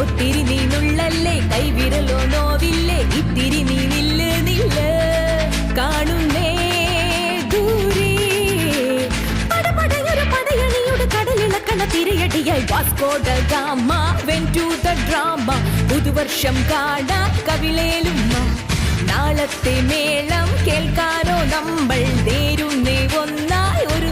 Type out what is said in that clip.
ഒത്തിരി നീനുള്ളല്ലേ കൈവിരലോ നോവില്ലേ ഇത്തിരി നീ നില്ല് നില്ല് കാണുന്നേ ദൂരെ പടപടയൊരു പടയണിയുടെ കടലിളക്കണ തിരയടിയായി Vasco da Gama went to the drama പുതുവർഷം കാണാൻ കവിളേലുമ്മ നാളത്തെ മേളം കേൾക്കാനോ നമ്മൾ നേരുന്നേ ഒന്നായി ഒരു